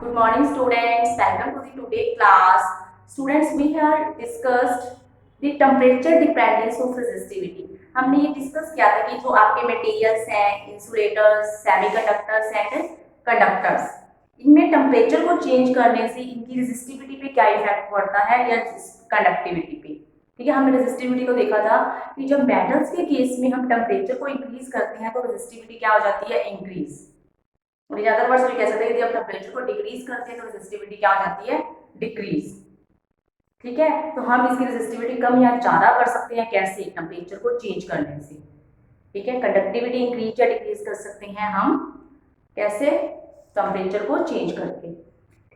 Good morning students, welcome to the today class. Students, we have discussed the temperature dependence of resistivity. हमने ये discuss किया था कि जो आपके मटेरियल्स हैं, इंसुलेटर्स, सेमीकंडक्टर्स एंड कंडक्टर्स, इनमें टेम्परेचर को चेंज करने से इनकी रेजिस्टिविटी पे क्या इफेक्ट पड़ता है या कंडक्टिविटी पे। ठीक है, हमने रेजिस्टिविटी को देखा था कि जब मेटल्स के केस में हम टेम्परेचर को इंक्रीज करते हैं तो रेजिस्टिविटी क्या हो जाती है, इंक्रीज। और इन अदर वर्ड्स में कह सकते हैं कि जब टेम्परेचर को डिक्रीज करते हैं तो रेजिस्टिविटी क्या हो जाती है, डिक्रीज। ठीक है, तो हम इसकी रेजिस्टिविटी कम या ज्यादा कर सकते हैं, कैसे, टेम्परेचर को चेंज करने से। ठीक है, कंडक्टिविटी इंक्रीज या डिक्रीज कर सकते हैं हम कैसे, टेम्परेचर को चेंज करके।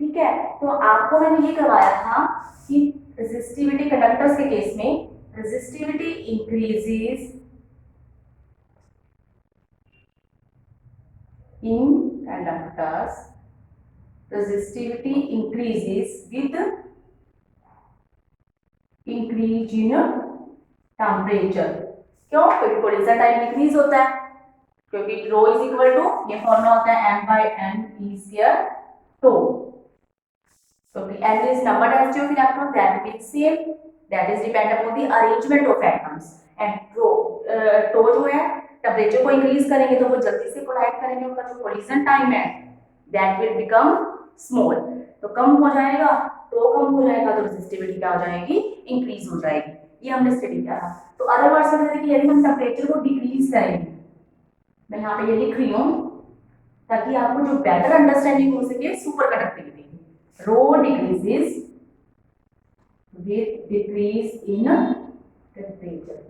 ठीक है, तो आपको मैंने ये करवाया था कि रेजिस्टिविटी कंडक्टर्स के केस में resistivity increases in conductors, resistivity increases with increase in temperature। क्यों? क्योंकि कोलिजन टाइम इंक्रीज होता है, क्योंकि रो इज इक्वल टू, ये फॉर्मूला होता है m by n e square tau. So the n is number density of electron, that will be same, that is depend upon the arrangement of atoms, and tau जो है temperature को increase करेंगे तो वो जल्दी से कोलाइड करेंगे, उनका जो कोलिजन टाइम है दैट विल बिकम स्मॉल, तो कम हो जाएगा, तो कम हो जाएगा तो रेजिस्टिविटी क्या हो जाएगी, इंक्रीज हो जाएगी। ये हमने स्टडी किया था। तो अदर वर्ड्स में देखिए, यदि हम टेम्परेचर को डिक्रीज करेंगे, मैं यहाँ पे ये लिख रही हूँ ताकि आपको जो बेटर अंडरस्टैंडिंग हो सके, superconductivity rho decreases with decrease in temperature.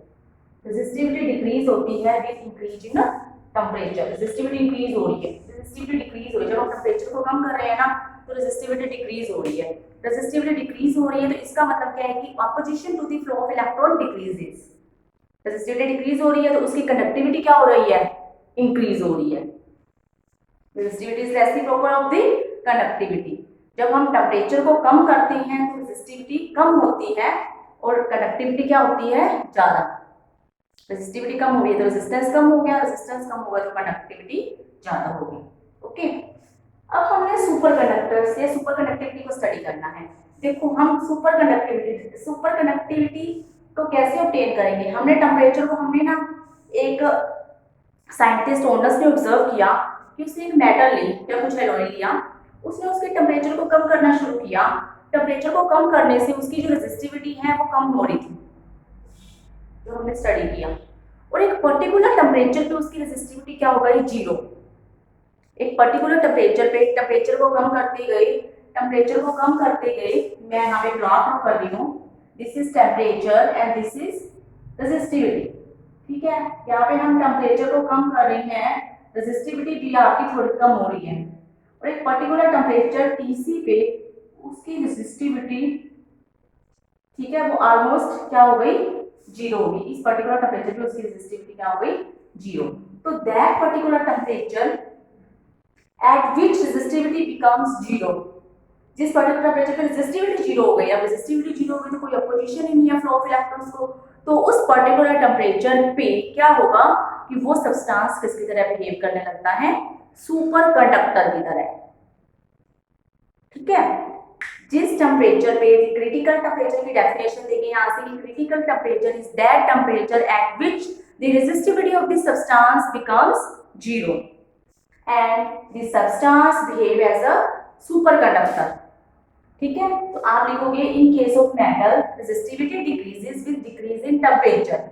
Resistivity decrease होती है with increase in temperature. Resistivity increase हो रही है, रेजिस्टिविटी डिक्रीज हो रही है, जब हम टेम्परेचर को कम कर रहे हैं ना तो रेजिस्टिविटी डिक्रीज हो रही है। रेजिस्टिविटी डिक्रीज हो रही है तो इसका मतलब क्या है कि opposition to the flow of electron decreases. Resistivity decrease हो रही है तो उसकी कंडक्टिविटी क्या हो रही है, इंक्रीज हो रही है। Resistivity is reciprocal of the conductivity. जब हम टेम्परेचर को कम करते हैं तो रेजिस्टिविटी कम होती है और कंडक्टिविटी क्या होती है, ज्यादा। रेजिस्टिविटी कम हो गई तो रेजिस्टेंस कम हो गया, रेजिस्टेंस कम होगा तो कंडक्टिविटी ज्यादा होगी। ओके, अब हमने सुपर कंडक्टर से सुपर कंडक्टिविटी को स्टडी करना है। देखो, हम सुपर कंडक्टिविटी को कैसे ऑब्टेन करेंगे। हमने टेम्परेचर को, हमने ना एक साइंटिस्ट ओनर्स ने ऑब्जर्व किया कि उसने एक मेटल ली या कुछ एलॉय लिया, उसने उसके टेम्परेचर को कम करना शुरू किया। टेम्परेचर को कम करने से उसकी जो रेजिस्टिविटी है वो कम हो रही थी, जो हमने स्टडी किया, और एक पर्टिकुलर टेम्परेचर पे उसकी रेजिस्टिविटी क्या हो गई, जीरो। एक पर्टिकुलर टेम्परेचर पे टेम्परेचर को कम करते गए, टेम्परेचर को कम करते गए, मैं यहाँ पे ग्राफ कर रही हूँ, this is temperature and this is resistivity. ठीक है, यहाँ पे हम टेम्परेचर को कम कर रहे हैं, रेजिस्टिविटी भी आपकी थोड़ी कम हो रही है, और एक पर्टिकुलर टेम्परेचर टीसी पे उसकी रेजिस्टिविटी, ठीक है, वो ऑलमोस्ट क्या हो गई, जीरो होगी। इस पर्टिकुलर टेम्परेचर पे उसकी रेजिस्टिविटी क्या हो गई, जीरो। तो that particular temperature at which resistivity becomes zero, जिस पर्टिकुलर टेम्परेचर पे रेजिस्टिविटी जीरो हो गई, अब रेजिस्टिविटी जीरो हो गई तो कोई अपोजिशन ही नहीं है फ्लो ऑफ इलेक्ट्रॉन्स को, तो उस पर्टिकुलर टेम्परेचर पे क्या होगा कि वो सब्सटेंस किसकी तरह बिहेव करने लगता है, सुपर कंडक्टर की तरह। ठीक है, जिस टेम्परेचर पे, क्रिटिकल टेम्परेचर की डेफिनेशन देंगे यहाँ से कि critical temperature is that temperature at which the resistivity of the substance becomes zero and the substance behave as a superconductor. ठीक है, तो आप लिखोगे in case of metal resistivity decreases with decrease in temperature.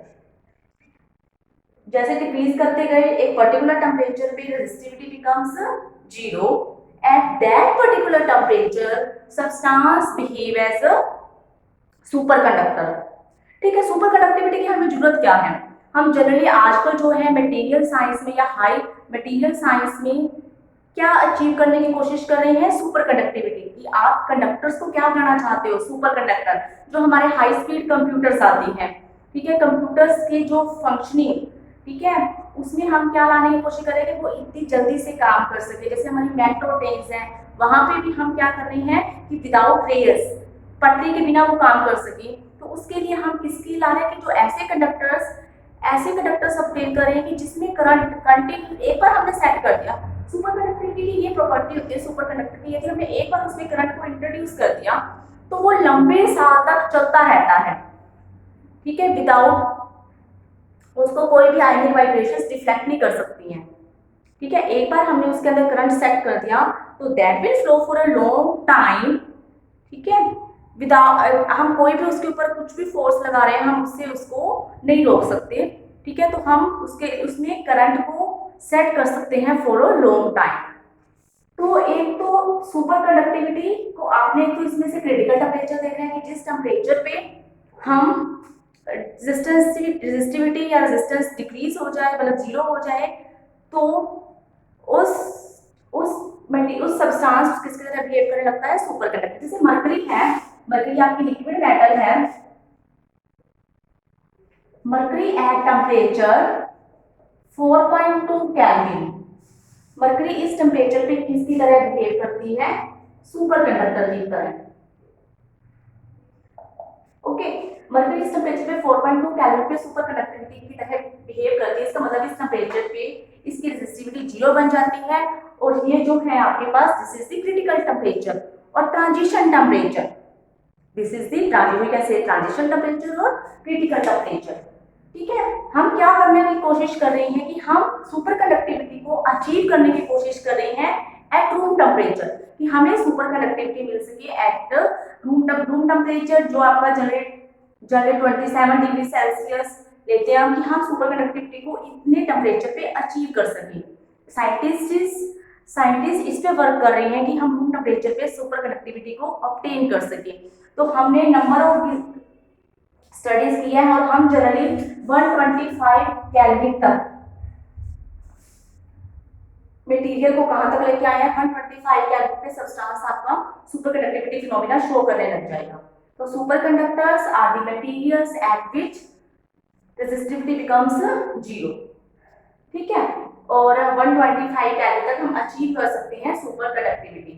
जैसे decrease करते गए एक particular temperature पे resistivity becomes zero, at that particular temperature substance behave as a superconductor। ठीक है, सुपर कंडक्टिविटी की हमें जरूरत क्या है, हम जनरली आजकल जो है मटेरियल साइंस में या हाई मटेरियल साइंस में क्या अचीव करने की कोशिश कर रहे हैं, सुपर कंडक्टिविटी की। आप कंडक्टर्स को क्या बनाना चाहते हो, सुपर कंडक्टर, जो हमारे हाई स्पीड कंप्यूटर्स आती हैं। ठीक है, कंप्यूटर्स की जो फंक्शनिंग, ठीक है, उसमें हम क्या लाने की कोशिश करेंगे, वो इतनी जल्दी से काम कर सके। जैसे हमारी मेट्रो ट्रेन्स हैं, वहां पे भी हम क्या कर रहे हैं कि विदाउट रेल्स, पटरी के बिना वो काम कर सके। तो उसके लिए हम किसकी ला रहे हैं कि जो ऐसे कंडक्टर्स ऑब्टेन करें कि जिसमें करंट कंटिन्यू, एक बार हमने सेट कर दिया, सुपर कंडक्टिविटी की ये प्रॉपर्टी होती है, सुपर कंडक्टिविटी यदि हमने एक बार उसमें करंट को इंट्रोड्यूस कर दिया तो वो लंबे साल तक चलता रहता है, ठीक है, विदाउट उसको कोई भी आयनिक वाइब्रेशंस रिफ्लेक्ट नहीं कर सकती हैं, ठीक है। एक बार हमने उसके अंदर करंट सेट कर दिया तो that will flow for a long time, ठीक है, विदाउट हम कोई भी उसके ऊपर कुछ भी फोर्स लगा रहे हैं हम उससे उसको नहीं रोक सकते, ठीक है। तो हम उसमें करंट को सेट कर सकते हैं फॉर अ लॉन्ग टाइम। तो एक तो सुपर कंडक्टिविटी को आपने तो इसमें से क्रिटिकल टेम्परेचर देखा है कि जिस टेम्परेचर पे हम रेजिस्टिविटी या रेजिस्टेंस डिक्रीज हो जाए, मतलब जीरो हो जाए, तो उस उस उस सब्सटेंस किसकी तरह बिहेव करने लगता है, सुपर कंडक्टर। जैसे मरकरी है, मरकरी आपकी लिक्विड मेटल है, mercury at temperature 4.2 kelvin, mercury इस टेम्परेचर पे किसकी तरह बिहेव करती है, सुपर कंडक्टर की तरह। ओके, मरकरी इस टेम्परेचर पे 4.2 केल्विन पे सुपर कंडक्टिविटी की तरह बिहेव करती है। इसका मतलब इस टेम्परेचर पे इसकी रेजिस्टिविटी जीरो बन जाती है, और ये जो है आपके पास this is the critical temperature और transition temperature, this is the transition temperature और क्रिटिकल टेम्परेचर, ठीक है। हम क्या करने की कोशिश कर रहे हैं कि हम सुपर कंडक्टिविटी को अचीव करने की कोशिश कर रहे हैं एट रूम टेम्परेचर, कि हमें सुपर कंडक्टिविटी मिल सके एट रूम टेम्परेचर, जो आपका जनरल 27 डिग्री सेल्सियस लेते हैं हम, कि हम सुपर कंडक्टिविटी को इतने टेम्परेचर पे अचीव कर सके। साइंटिस्ट इस पे वर्क कर रहे हैं कि हम रूम टेम्परेचर पे सुपर कंडक्टिविटी को ऑब्टेन कर सके। तो हमने नंबर ऑफ स्टडीज किया है, और हम जनरली 125 केल्विन तक मटेरियल को कहां तक लेके आए हैं, 125 केल्विन पे सब्सटेंस आपका सुपर कंडक्टिविटी फिनोमेना शो करने लग जाएगा। तो superconductors are the materials at which resistivity becomes zero, ठीक है, और 125 केल्विन तक हम अचीव कर सकते हैं सुपर कंडक्टिविटी,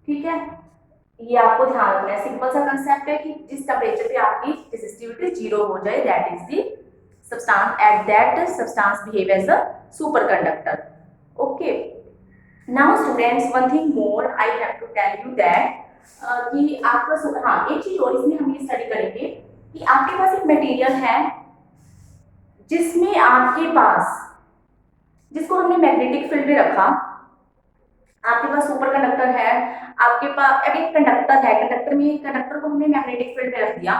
ठीक है। ये आपको ध्यान रखना है, सिंपल सा कंसेप्ट है कि जिस टेम्परेचर पे आपकी रेजिस्टिविटी जीरो हो जाए, that is the substance, at that substance behave as a superconductor. Okay, now students one thing more I have to tell you that कि आपका, हाँ एक चीज और इसमें हम ये स्टडी करेंगे कि आपके पास एक मटेरियल है जिसमें आपके पास, जिसको हमने मैग्नेटिक फील्ड में रखा, आपके पास सुपर कंडक्टर है, आपके पास एक कंडक्टर है, कंडक्टर में कंडक्टर को हमने मैग्नेटिक फील्ड में रख दिया,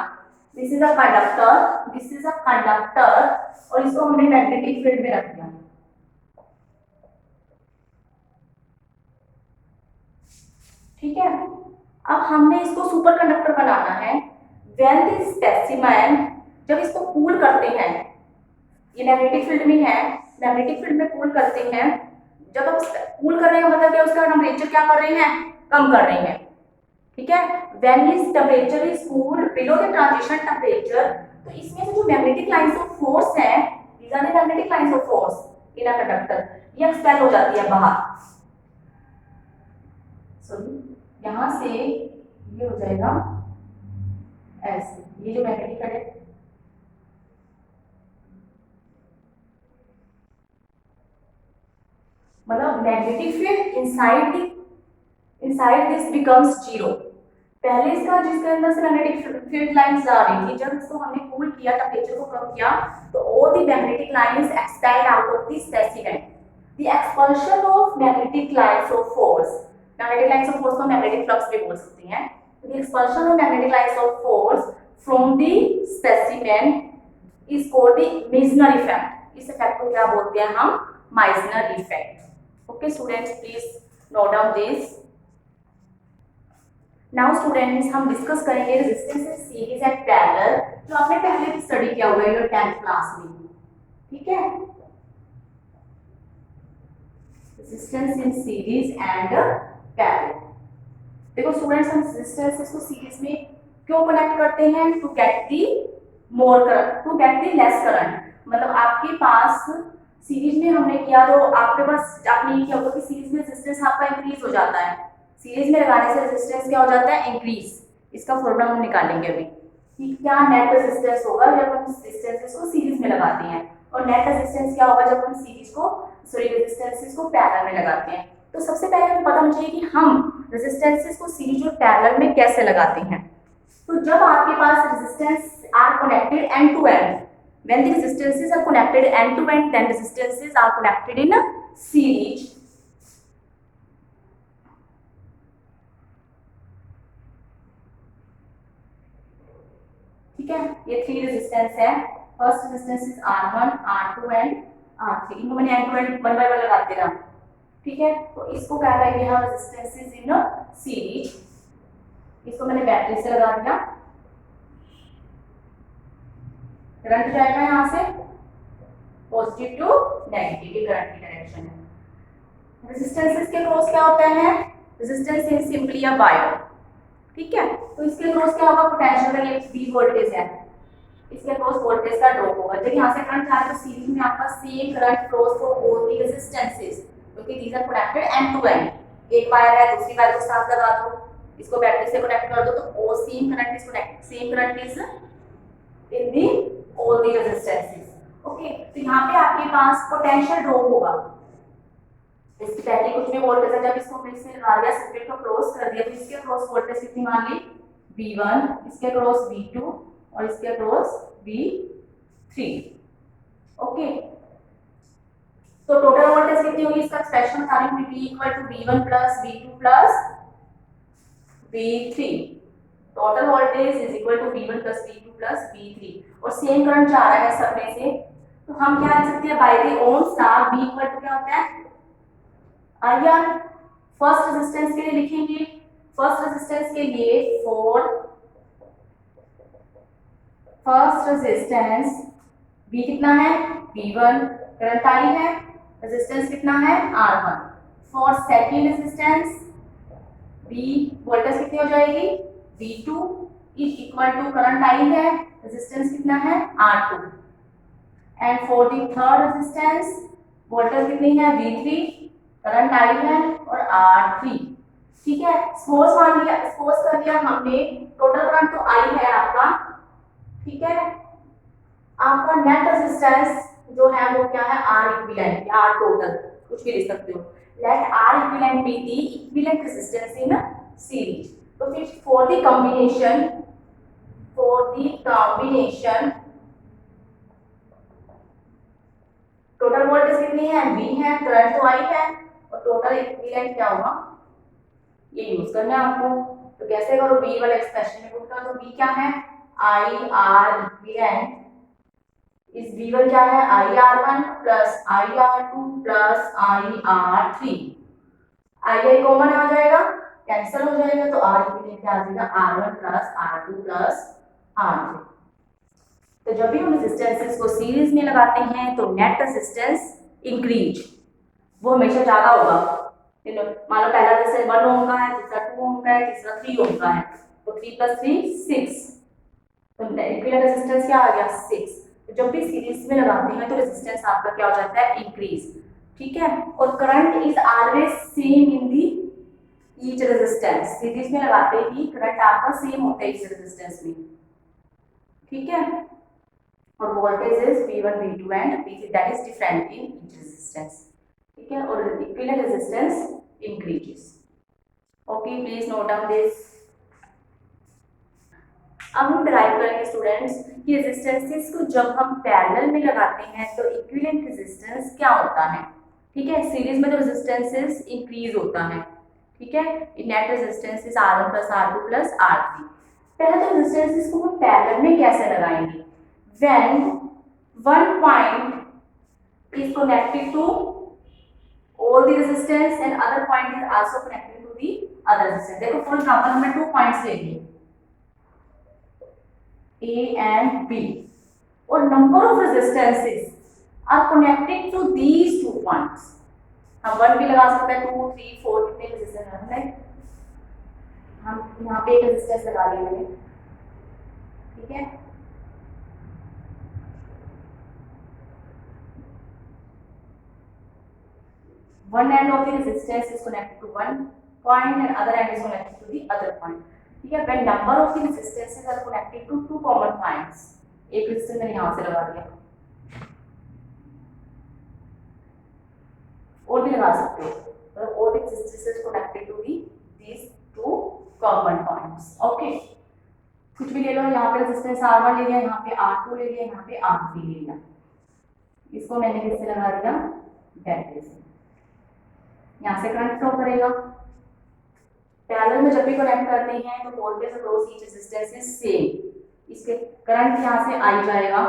this is a conductor, this is a conductor, और इसको हमने मैग्नेटिक फील्ड में रख दिया, ठीक है। अब हमने इसको सुपर कंडक्टर बनाना है। व्हेन दिस स्पेसिमेन, जब इसको कूल करते हैं, ये मैग्नेटिक फील्ड में है, मैग्नेटिक फील्ड में कूल करते हैं, जब हम कूल करने का मतलब क्या, उसका टेम्परेचर क्या कर रहे हैं, कम कर रहे हैं, ठीक है। When his temperature is cooled below the transition temperature, तो इसमें से जो मैग्नेटिक लाइंस ऑफ फोर्स है, these are the magnetic lines of force in a conductor, ये एक्सपेल हो जाती है बाहर, सॉरी यहां से ये हो जाएगा ऐसे, ये जो मैग्नेटिक है, मतलब magnetic field inside this becomes zero. पहले इसका जिसके अंदर से मैग्नेटिक फील्ड लाइंस जा रही थी, जब इसको हमने कूल किया, टेम्परेचर को कम किया, तो all the magnetic lines expelled out of the specimen. The expulsion of magnetic lines of force, magnetic lines of force को मैग्नेटिक फ्लक्स भी बोल सकते हैं। The expulsion of magnetic lines of force from the specimen is called the Meissner effect. इस effect को क्या बोलते हैं हम, Meissner effect. Okay students, please note down this. Now students, हम डिस्कस करेंगे रेजिस्टेंस सीरीज एंड पैरेलल, जो आपने पहले भी स्टडी किया होगा योर 10th क्लास में, ठीक है। Resistance in series and parallel. देखो स्टूडेंट्स, हम रेजिस्टेंस को सीरीज में क्यों कनेक्ट करते हैं, to get the more current, to get the less current. मतलब आपके पास सीरीज में हमने किया तो आपके पास, आपने ये किया होगा कि सीरीज में रेजिस्टेंस आपका इंक्रीज हो जाता है, सीरीज में लगाने से रेजिस्टेंस क्या हो जाता है, इंक्रीज। इसका फॉर्मूला हम निकालेंगे अभी कि क्या नेट रेजिस्टेंस होगा जब हम रेजिस्टेंसेस को सीरीज में लगाते हैं, और नेट रेजिस्टेंस क्या होगा जब हम सीरीज को, सॉरी रेजिस्टेंसेस को पैरेलल में लगाते हैं। तो सबसे पहले हमें पता होना चाहिए कि हम रेजिस्टेंसेस को सीरीज और पैरेलल में कैसे लगाते हैं। तो जब आपके पास resistance are connected end to end, when the resistances are connected end to end, then resistances are connected in a series. ठीक है, ये 3 रेजिस्टेंस है। First resistance is R1, R2 and R3। इनको मैंने end to end one by one लगाते रहा। ठीक है, तो इसको कहलाएंगे हम रेजिस्टेंसेस इन अ सीरीज। इसको मैंने बैटरी से लगा दिया। करंट जाएगा यहाँ से पॉजिटिव टू नेगेटिव, ये करंट की डायरेक्शन है। रेजिस्टेंसेस के क्रॉस क्या होता है? Resistance is simply a wire. ठीक है, तो इसके क्रॉस क्या होगा? पोटेंशियल का ये V वोल्टेज है, इसके क्रॉस वोल्टेज का ड्रॉप होगा। जब यहाँ से करंट जा रहा है तो सीरीज में आपका same current flows for all the resistances, क्योंकि these are connected end to end. एक वायर है, दूसरी वायर को साथ लगा दो, इसको बैटरी से कनेक्ट कर दो, तो वो same current is connect, same current is in the all the resistances. Okay, तो यहाँ पे आपके पास पोटेंशियल ड्रॉप होगा। इसकी पहले कुछ भी वोल्टेज है, जब इसको फिर से लगा दिया, सर्किट को क्लोज कर दिया, तो इसके क्रॉस वोल्टेज कितनी मान ली? V1, इसके क्रॉस V2 और इसके क्रॉस V3। ओके, तो टोटल वोल्टेज कितनी होगी? इसका एक्सप्रेशन बता रही हूं, P equal to V1 plus V2 plus V3। Total voltage is equal to V1 plus V2 plus V3, और सेम करंट जा रहा है सब में से, तो हम क्या लिख सकते हैं? By the Ohm's law V equal to क्या होता है? IR। फर्स्ट रेजिस्टेंस के लिए लिखेंगे, फर्स्ट रेजिस्टेंस के लिए फॉर फर्स्ट रेजिस्टेंस V कितना है? V1, करंट I है, रेजिस्टेंस कितना है? R1। For second resistance V voltage कितनी हो जाएगी? V2 is equal to current I है, रेजिस्टेंस कितना है? R2। And for the third resistance voltage कितनी है? V3, करंट I है और R3। ठीक है, सपोज मान लिया, सपोज कर लिया हमने, टोटल करंट तो I है आपका। ठीक है, आपका नेट रेजिस्टेंस जो है वो क्या है? R इक्विवेलेंट या R टोटल, कुछ भी लिख सकते हो। Let R equivalent be the equivalent resistance in series. तो फिर for the combination total voltage कितनी है? V है, करंट तो I है, और टोटल इक्विवेलेंट क्या होगा? ये यूज करना है आपको। तो कैसे करो? V वाला एक्सप्रेशन में पुट करो। तो V क्या है? IR इक्विवेलेंट इस V1 क्या है? IR1 plus IR2 plus IR3। I common आ जाएगा, कैंसिल हो जाएगा, तो R इक्विवेलेंट क्या आ जाएगा? R1 plus R2 plus R3। तो जब भी हम रेजिस्टेंसेस को सीरीज में लगाते हैं तो नेट रेजिस्टेंस इंक्रीज, वो हमेशा ज्यादा होगा। मान लो पहला रेजिस्टेंस 1 ओम का है, दूसरा 2 ओम का है, तीसरा 3 ओम का है, तो 3 + 3 6, तो इक्विवेलेंट रेजिस्टेंस क्या आ गया? 6। तो जब भी सीरीज में लगाते हैं तो रेजिस्टेंस आपका क्या हो जाता है? इंक्रीज। ठीक है, और current is always same in the each resistance. Series में लगाते ही करंट आपका सेम होता है इस रेजिस्टेंस में। ठीक है, और voltage is V1, V2 and V3, that is different in each resistance. ठीक है, और equivalent resistance increases. Okay, please note down this. अब हम डिराइव करेंगे स्टूडेंट्स कि रेजिस्टेंसेस को जब हम पैरेलल में लगाते हैं तो इक्विवेलेंट रेजिस्टेंस क्या होता है। ठीक है, सीरीज में तो रेजिस्टेंसेस इंक्रीज होता है। ठीक है, net resistance is R1 plus R2 plus R3। पहले तो रेजिस्टेंसेस को हम पैरेलल में कैसे लगाएंगे? When one point is connected to all the resistance and other point is also connected to the other resistance। देखो फॉर एग्जांपल हमने 2 points ले लिए A and B, और number of resistances are connected to these 2 points। हम 1 भी लगा सकते हैं, 2, 3, 4, कितने रेजिस्टेंस हमने, हम यहाँ पे एक रेजिस्टेंस लगा लिए मैंने। ठीक है, one end of the resistance is connected to one point and other end is connected to the other point। ठीक है, when number of the resistances are connected to 2 common points, एक रेजिस्टेंस मैंने यहाँ से लगा दिया, और भी लगा सकते हो, all the resistors connected to these two common points. Okay, कुछ भी ले लो, यहाँ पे रेजिस्टेंस R1 ले लिया, यहाँ पे R2 ले लिया, यहाँ पे R3 ले लिया, इसको मैंने किससे लगा दिया, बैटरी से। यहाँ से करंट फ्लो करेगा। पैरेलल में जब भी कनेक्ट करते हैं तो voltage across each resistance is same. इसके करंट यहाँ से आई जाएगा,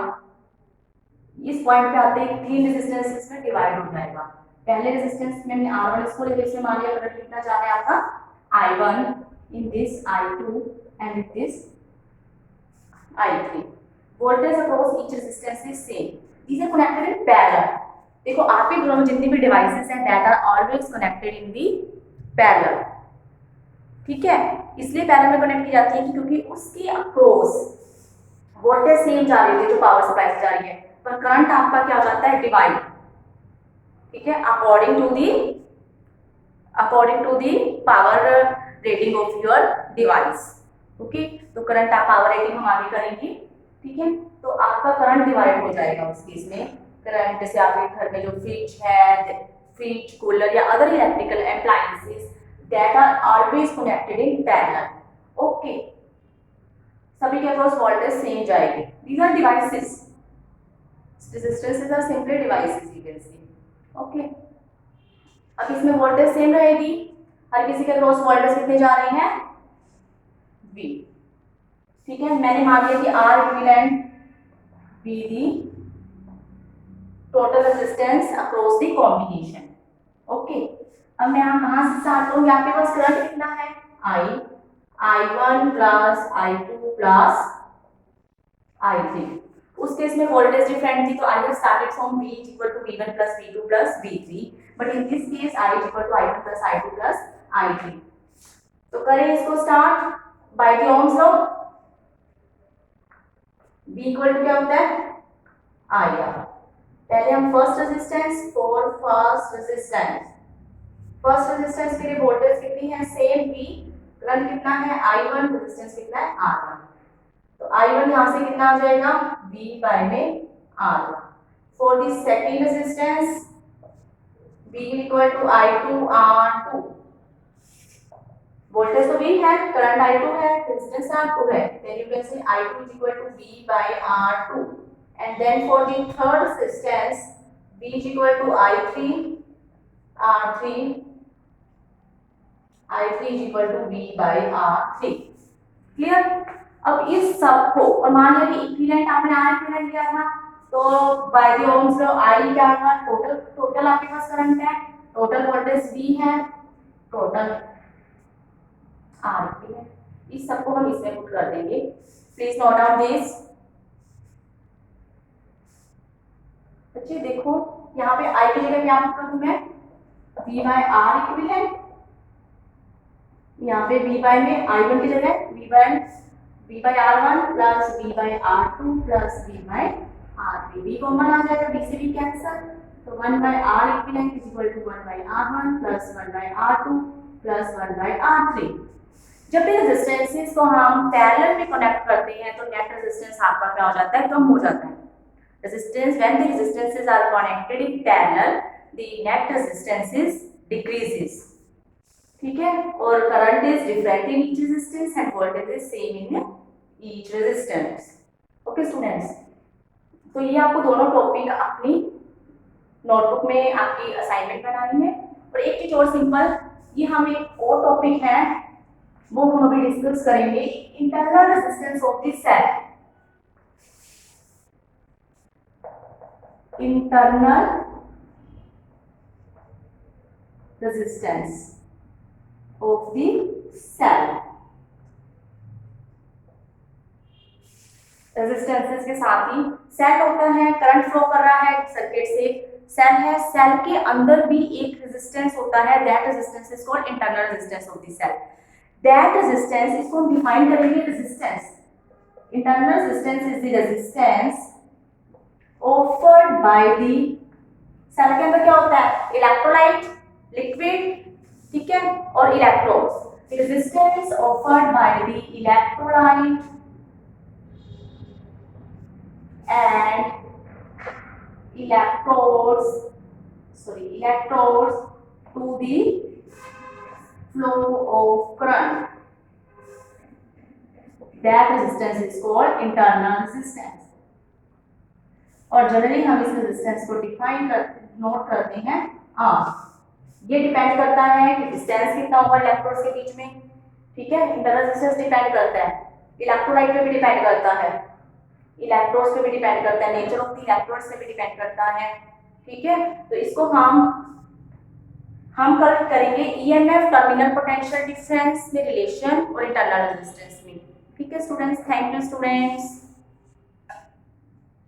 इस पॉइंट पे आते ही तीन रेजिस्टेंसेस में डिवाइड हो जाएगा। पहले रेजिस्टेंस में हमने R1 इसको लेके मान लिया, करंट कितना जा रहा है आपका I1 in this I2 and in this I3। Voltage across each resistance is same, these are connected in parallel। देखो आपके घरों में जितनी भी डिवाइसेस हैं that are always connected in the parallel, ठीक है। इसलिए पैरेलल में कनेक्ट की जाती है क्योंकि उसकी अक्रॉस वोल्टेज सेम जा रही है जो पावर सप्लाई से जा रही है, पर करंट आपका क्या जाता है, डिवाइड, ठीक है, according to the power rating of your device. Okay, तो करंट आप पावर रेटिंग हम आगे करेंगे, ठीक है। तो आपका करंट डिवाइड हो जाएगा उस केस में। करंट जैसे आपके घर में जो फ्रिज है, फ्रिज, कूलर या other electrical appliances that are always connected in parallel. Okay, सभी के अक्रॉस वोल्टेज सेम जाएगी। These are devices. Resistances are simply devices, you can see. Okay. अब इसमें वोल्टेज सेम रहेगी, हर किसी के अक्रॉस वोल्टेज कितने जा रहे हैं, V, ठीक है। मैंने मान लिया कि R equivalent V the total resistance across the combination. Okay, अब मैं यहाँ कहाँ से स्टार्ट करूँगी, आपके पास करंट कितना है, I1 plus I2 plus I3। उस केस में वोल्टेज डिफरेंट थी तो I have started from V equal to V1 plus V2 plus V3, but in this case I equal to I1 plus I2 plus I3। तो करें इसको start by the Ohm's law. V equal to क्या होता है, IR। पहले हम first resistance first resistance के लिए वोल्टेज कितनी है, सेम V, करंट कितना है I1, रेजिस्टेंस कितना है R1। तो I1 यहाँ से कितना आ जाएगा, V बाय में R1। For the second resistance V equal to I2 R2। Voltage तो V है, करंट I2 है, रेजिस्टेंस R2 है, then you can say I2 is equal to V by R2। and then for the third resistance V is equal to I3 R3 is equal to V by R3। Clear. अब इस सब को, और मान लिया कि equivalent आपने R equivalent लिया था, तो bye the Ohm's law I क्या था, टोटल आपके पास करंट है, टोटल वोल्टेज V है, टोटल R इक्विवेलेंट, इस सब को हम इसमें पुट कर देंगे। Please note down this. बच्चे देखो यहाँ पे I की जगह क्या पुट कर दूं मैं, V by R इक्विवेलेंट, यहाँ पे V by में I1 की जगह V by R1 plus V by R2 plus V by R3। V common आ जाएगा, V से V कैंसिल, तो 1 by R equivalent is equal to 1 by R1 plus 1 by R2 plus 1 by R3। जब भी resistances को हम parallel में connect करते हैं तो नेट रेजिस्टेंस आपका क्या हो जाता है, कम हो जाता है। Resistance when the resistances are connected in parallel the net resistance decreases, ठीक है। और current is different in each resistance and voltage is same in each resistance. Okay students, तो ये आपको दोनों टॉपिक अपनी नोटबुक में आपकी असाइनमेंट बनानी है। और एक चीज और सिंपल, ये हम एक और टॉपिक है वो हम अभी डिस्कस करेंगे, internal resistance of the cell. Internal resistance of the cell. Resistances के साथ ही सेल होता है, करंट फ्लो कर रहा है सर्किट से, सेल है, सेल के अंदर भी एक रेजिस्टेंस होता है, that resistance is called internal resistance of the cell. That resistance, इसको हम डिफाइन करेंगे resistance, internal resistance is the resistance offered by the cell. के अंदर क्या होता है, इलेक्ट्रोलाइट, लिक्विड, ठीक है, और electrodes. Resistance offered by the electrolyte and electrodes to the flow of current. That resistance is called internal resistance. और generally हम इस रेजिस्टेंस को नोट करते हैं R. ये डिपेंड करता है कि डिस्टेंस कितना होगा इलेक्ट्रोड्स के बीच में, ठीक है। इंटरनल रेजिस्टेंस डिपेंड करता है इलेक्ट्रोलाइट पे भी डिपेंड करता है, इलेक्ट्रोड्स पे भी डिपेंड करता है, नेचर ऑफ द इलेक्ट्रोड्स पे भी डिपेंड करता है, ठीक है। तो इसको हम कल करेंगे ईएमएफ, टर्मिनल पोटेंशियल डिफरेंस में रिलेशन और इंटरनल रेजिस्टेंस में, ठीक है स्टूडेंट्स। Thank you students.